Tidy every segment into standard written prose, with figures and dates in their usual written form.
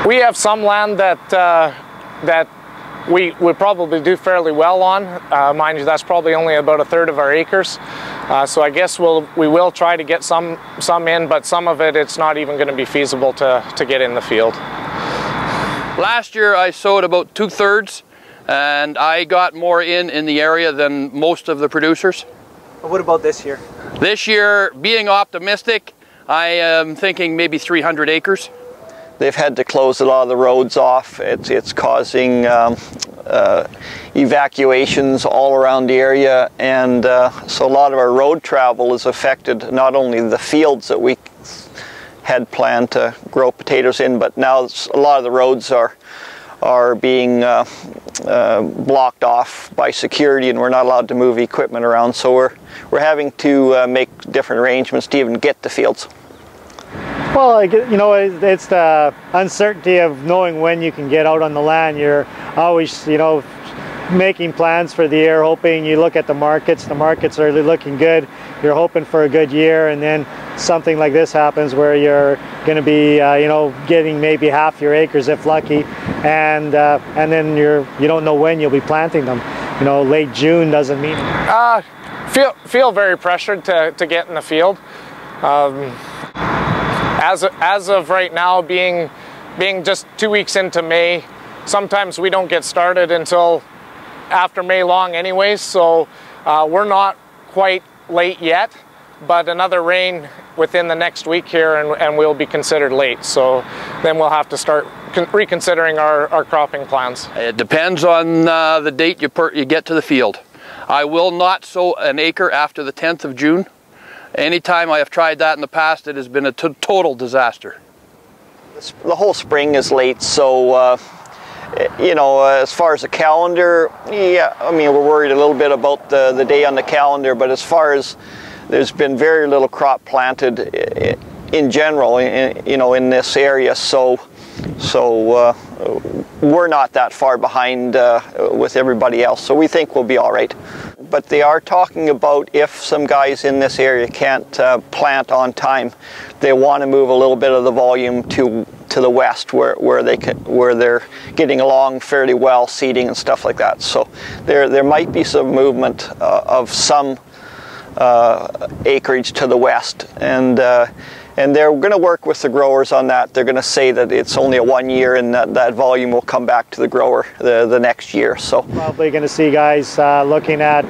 We have some land that we would probably do fairly well on. Mind you, that's probably only about 1/3 of our acres. So I guess we will try to get some in, but some of it's not even going to be feasible to get in the field. Last year I sowed about 2/3, and I got more in the area than most of the producers. What about this year? This year, being optimistic, I am thinking maybe 300 acres. They've had to close a lot of the roads off. It's causing evacuations all around the area, and so a lot of our road travel is affected, not only the fields that we had planned to grow potatoes in, but now a lot of the roads are being blocked off by security, and we're not allowed to move equipment around, so we're having to make different arrangements to even get to fields. Well, you know, it's the uncertainty of knowing when you can get out on the land. You're always, you know, making plans for the year, hoping. You look at the markets are looking good, you're hoping for a good year, and then something like this happens where you're going to be you know, getting maybe half your acres if lucky, and then you don't know when you'll be planting them. You know, late June doesn't mean feel very pressured to get in the field. As of right now, being just 2 weeks into May, sometimes we don't get started until after May long anyways, so we're not quite late yet, but another rain within the next week here and we'll be considered late, so then we'll have to start reconsidering our cropping plans. It depends on the date you get to the field. I will not sow an acre after the 10th of June. Anytime I have tried that in the past, it has been a total disaster. The whole spring is late, so you know, as far as the calendar, yeah, I mean, we're worried a little bit about the day on the calendar, but as far as there's been very little crop planted in general, you know, in this area, so we're not that far behind with everybody else, so we think we'll be all right. But they are talking about if some guys in this area can't plant on time, they want to move a little bit of the volume to the west where they're getting along fairly well, seeding and stuff like that. So there might be some movement of some acreage to the west, and they're going to work with the growers on that. They're going to say that it's only a 1 year, and that volume will come back to the grower the next year. So probably going to see guys looking at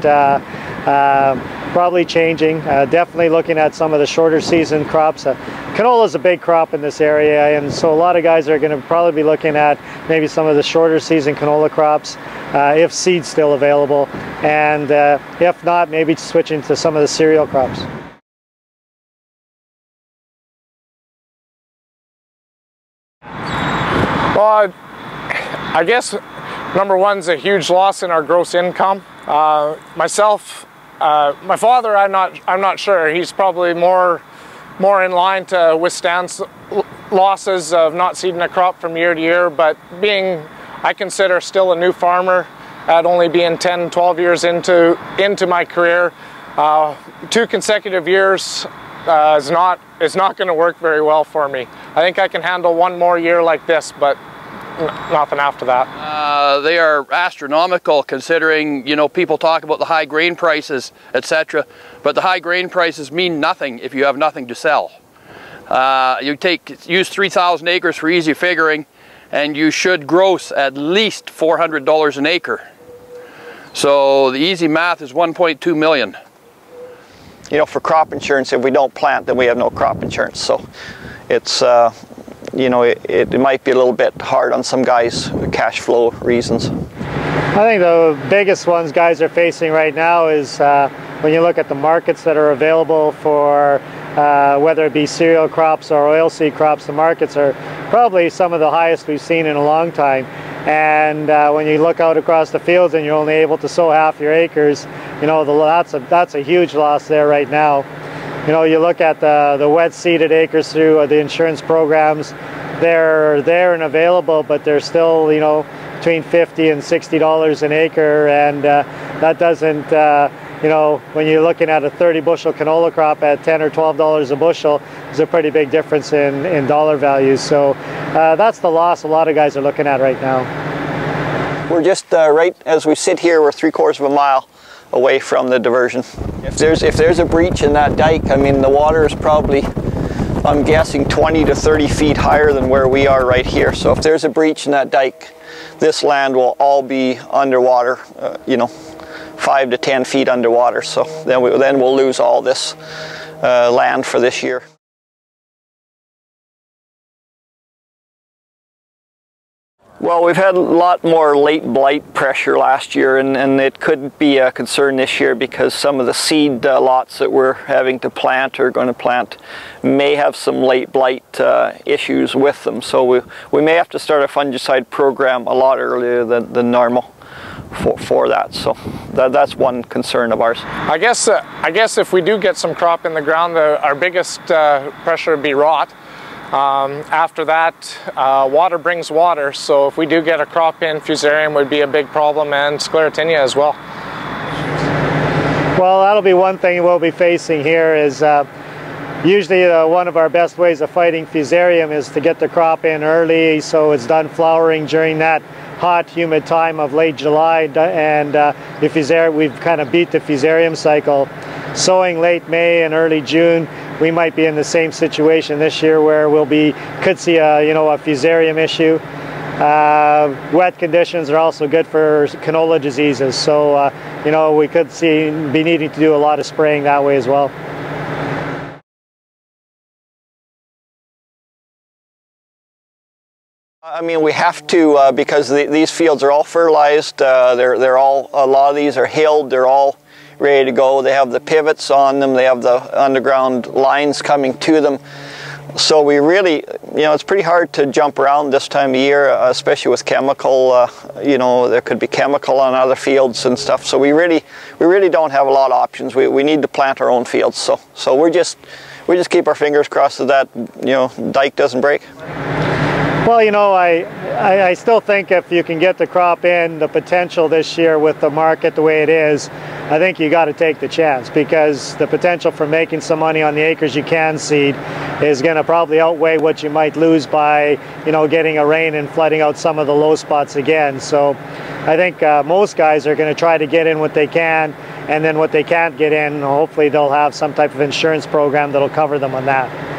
probably changing, definitely looking at some of the shorter season crops. Canola is a big crop in this area, and so a lot of guys are going to probably be looking at maybe some of the shorter season canola crops, if seed's still available, and if not, maybe switching to some of the cereal crops. Well, I guess number one's a huge loss in our gross income. Myself, my father, I'm not sure. He's probably more in line to withstand losses of not seeding a crop from year to year. But being, I consider still a new farmer, at only being 10, 12 years into my career, 2 consecutive years is not going to work very well for me. I think I can handle 1 more year like this, but nothing after that. They are astronomical, considering, you know, people talk about the high grain prices, etc. But the high grain prices mean nothing if you have nothing to sell. Use 3,000 acres for easy figuring, and you should gross at least $400 an acre. So the easy math is 1.2 million. You know, for crop insurance, if we don't plant, then we have no crop insurance. So it's, you know, it might be a little bit hard on some guys' cash flow reasons. I think the biggest ones guys are facing right now is when you look at the markets that are available for whether it be cereal crops or oilseed crops, the markets are probably some of the highest we've seen in a long time. And when you look out across the fields and you're only able to sow half your acres, you know, that's a huge loss there right now. You know, you look at the wet seeded acres through the insurance programs, they're there and available, but they're still, you know, between $50 and $60 an acre, and that doesn't, you know, when you're looking at a 30 bushel canola crop at $10 or $12 a bushel, there's a pretty big difference in dollar values. So that's the loss a lot of guys are looking at right now. We're just right as we sit here, we're 3/4 of a mile away from the diversion. If there's a breach in that dike, I mean the water is probably, I'm guessing 20 to 30 feet higher than where we are right here. So if there's a breach in that dike, this land will all be underwater, you know, 5 to 10 feet underwater. So then we'll lose all this land for this year. Well, we've had a lot more late blight pressure last year, and it could be a concern this year because some of the seed lots that we're having to plant or going to plant may have some late blight issues with them. So we may have to start a fungicide program a lot earlier than normal for that. So that's one concern of ours. I guess if we do get some crop in the ground, our biggest pressure would be rot. After that, water brings water, so if we do get a crop in, fusarium would be a big problem, and sclerotinia as well. Well, that'll be one thing we'll be facing here is usually one of our best ways of fighting fusarium is to get the crop in early so it's done flowering during that hot, humid time of late July, and we've kind of beat the fusarium cycle. Sowing late May and early June, we might be in the same situation this year where could see a fusarium issue. Wet conditions are also good for canola diseases, so we could be needing to do a lot of spraying that way as well. I mean, we have to because these fields are all fertilized. They're all, a lot of these are hilled. They're all ready to go. They have the pivots on them. They have the underground lines coming to them. So we really, it's pretty hard to jump around this time of year, especially with chemical. There could be chemical on other fields and stuff. So we really don't have a lot of options. We need to plant our own fields. So we just keep our fingers crossed that dike doesn't break. Well, I still think if you can get the crop in, the potential this year with the market the way it is, I think you got to take the chance, because the potential for making some money on the acres you can seed is going to probably outweigh what you might lose by, getting a rain and flooding out some of the low spots again. So I think most guys are going to try to get in what they can, and then what they can't get in, hopefully they'll have some type of insurance program that'll cover them on that.